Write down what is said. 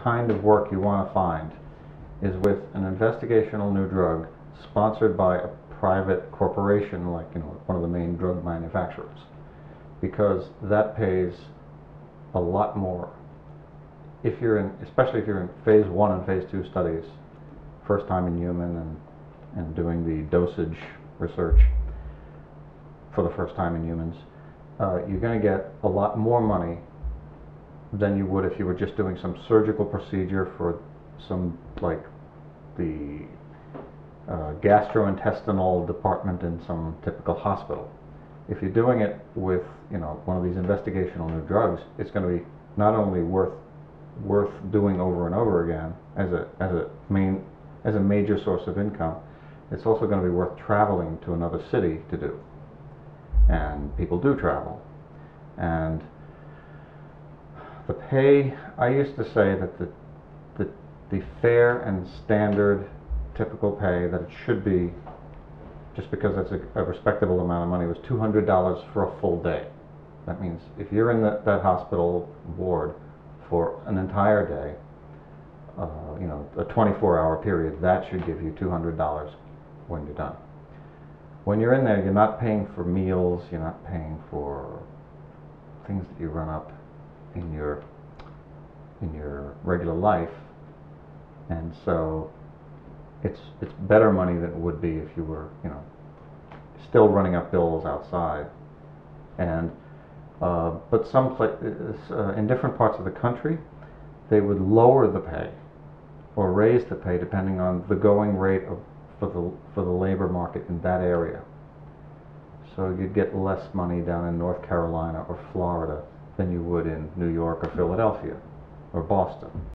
kind of work you want to find is with an investigational new drug sponsored by a private corporation, like one of the main drug manufacturers, because that pays a lot more. If you're in, especially if you're in phase 1 and phase 2 studies, first time in human and doing the dosage research for the first time in humans, you're going to get a lot more money than you would if you were just doing some surgical procedure for some, like the gastrointestinal department in some typical hospital. If you're doing it with one of these investigational new drugs, it's going to be not only worth doing over and over again as a major source of income, it's also going to be worth traveling to another city to do. And people do travel. And the pay, I used to say that the fair and standard typical pay that it should be, just because that's a respectable amount of money, was $200 for a full day. That means if you're in that hospital ward for an entire day, a 24-hour period, that should give you $200 when you're done. When you're in there, you're not paying for meals, you're not paying for things that you run up in your regular life, and so it's better money than it would be if you were still running up bills outside. And but some places in different parts of the country, they would lower the pay or raise the pay depending on the going rate for the labor market in that area. So you'd get less money down in North Carolina or Florida than you would in New York or Philadelphia or Boston.